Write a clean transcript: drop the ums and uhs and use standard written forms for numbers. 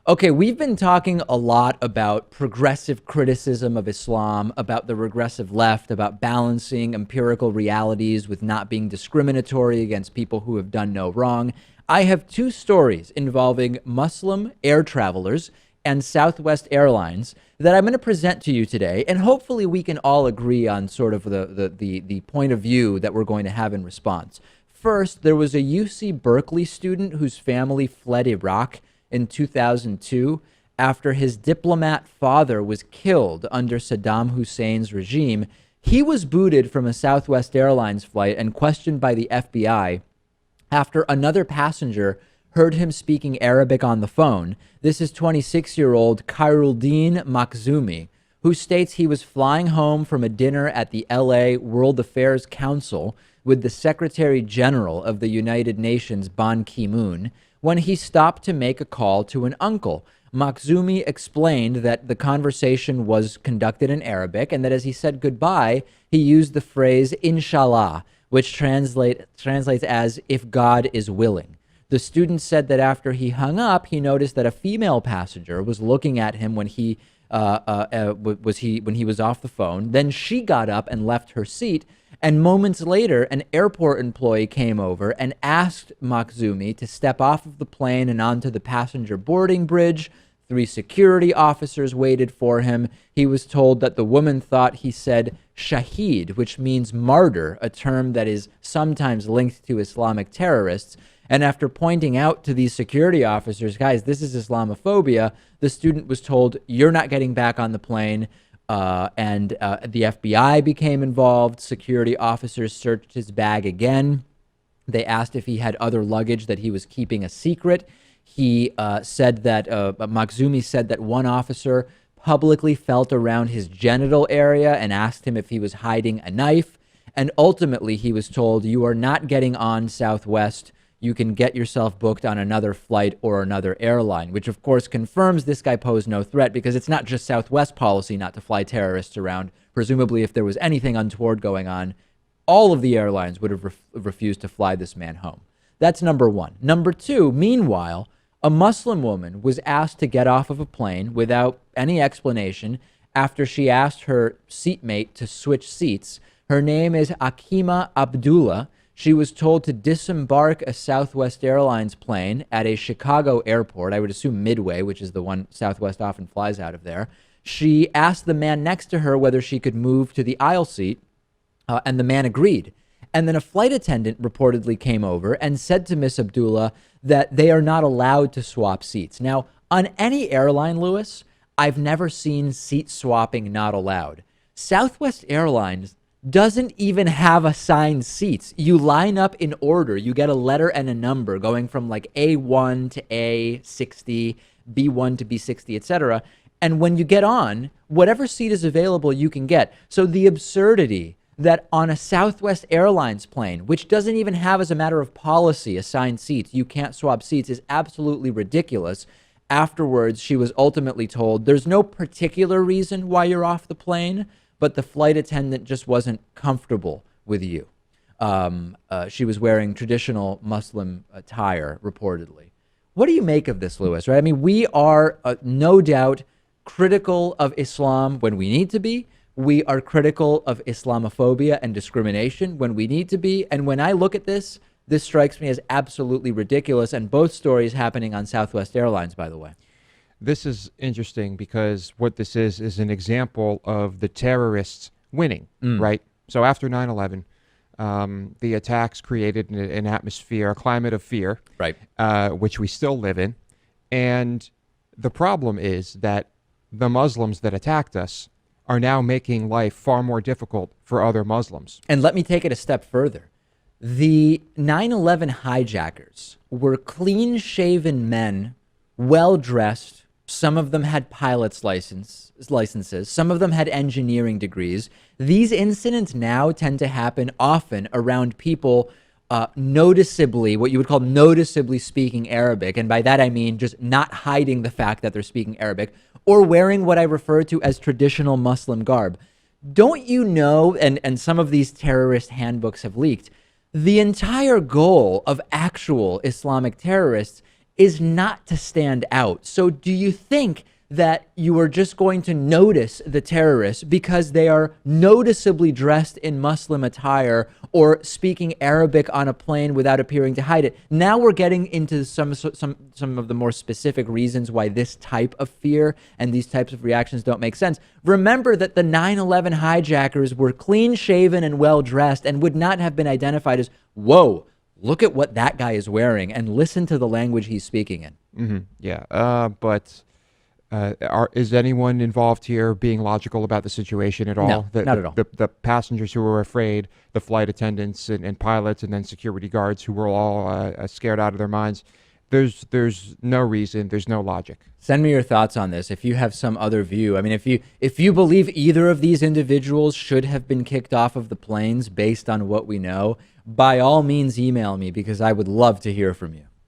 Okay, we've been talking a lot about progressive criticism of Islam, about the regressive left, about balancing empirical realities with not being discriminatory against people who have done no wrong. I have two stories involving Muslim air travelers and Southwest Airlines that I'm going to present to you today, and hopefully we can all agree on sort of the point of view that we're going to have in response. First, there was a UC Berkeley student whose family fled Iraq in 2002 after his diplomat father was killed under Saddam Hussein's regime. He was booted from a Southwest Airlines flight and questioned by the FBI after another passenger heard him speaking Arabic on the phone. This is 26-year-old Khairuddin Makhzoumi, who states he was flying home from a dinner at the LA World Affairs Council with the Secretary General of the United Nations, Ban Ki-moon, when he stopped to make a call to an uncle. Makhzoumi explained that the conversation was conducted in Arabic and that as he said goodbye, he used the phrase inshallah, which translates as if God is willing. The student said that after he hung up, he noticed that a female passenger was looking at him when he was off the phone. Then she got up and left her seat. And moments later, an airport employee came over and asked Makhzoumi to step off of the plane and onto the passenger boarding bridge. 3 security officers waited for him. He was told that the woman thought he said shaheed, which means martyr, a term that is sometimes linked to Islamic terrorists. And after pointing out to these security officers, guys, this is Islamophobia, the student was told, you're not getting back on the plane. And the FBI became involved. Security officers searched his bag again. They asked if he had other luggage that he was keeping a secret. He said that Makhzoumi said that one officer publicly felt around his genital area and asked him if he was hiding a knife. And ultimately, he was told, you are not getting on Southwest. You can get yourself booked on another flight or another airline, which of course confirms this guy posed no threat because it's not just Southwest policy not to fly terrorists around. Presumably, if there was anything untoward going on, all of the airlines would have refused to fly this man home. That's number one. Number two, meanwhile, a Muslim woman was asked to get off of a plane without any explanation after she asked her seatmate to switch seats. Her name is Akima Abdullah. She was told to disembark a Southwest Airlines plane at a Chicago airport, I would assume Midway, which is the one Southwest often flies out of there. She asked the man next to her whether she could move to the aisle seat, and the man agreed. And then a flight attendant reportedly came over and said to Miss Abdullah that they are not allowed to swap seats. Now, on any airline, Lewis, I've never seen seat swapping not allowed. Southwest Airlines doesn't even have assigned seats. You line up in order. You get a letter and a number going from like A1 to A60, B1 to B60, etc. And when you get on, whatever seat is available, you can get. So the absurdity that on a Southwest Airlines plane, which doesn't even have as a matter of policy assigned seats, you can't swap seats is absolutely ridiculous. Afterwards, she was ultimately told there's no particular reason why you're off the plane, but the flight attendant just wasn't comfortable with you. She was wearing traditional Muslim attire, reportedly. What do you make of this, Lewis? Right? I mean, we are no doubt critical of Islam when we need to be. We are critical of Islamophobia and discrimination when we need to be. And when I look at this, this strikes me as absolutely ridiculous. And both stories happening on Southwest Airlines, by the way. This is interesting because what this is an example of the terrorists winning, right? So after 9/11, the attacks created an atmosphere, a climate of fear, right, which we still live in. And the problem is that the Muslims that attacked us are now making life far more difficult for other Muslims. And let me take it a step further. The 9/11 hijackers were clean-shaven men, well-dressed. Some of them had pilot's licenses. Some of them had engineering degrees. These incidents now tend to happen often around people noticeably, what you would call noticeably speaking Arabic. And by that, I mean just not hiding the fact that they're speaking Arabic or wearing what I refer to as traditional Muslim garb. Don't you know, and some of these terrorist handbooks have leaked, the entire goal of actual Islamic terrorists is not to stand out. So do you think that you are just going to notice the terrorists because they are noticeably dressed in Muslim attire or speaking Arabic on a plane without appearing to hide it? Now we're getting into some of the more specific reasons why this type of fear and these types of reactions don't make sense. Remember that the 9/11 hijackers were clean shaven and well dressed and would not have been identified as, whoa, look at what that guy is wearing and listen to the language he's speaking in. Yeah, but is anyone involved here being logical about the situation at all? No, not at all. The passengers who were afraid, the flight attendants and pilots, and then security guards who were all scared out of their minds. There's no reason. There's no logic. Send me your thoughts on this if you have some other view. I mean, if you believe either of these individuals should have been kicked off of the planes based on what we know, by all means email me because I would love to hear from you.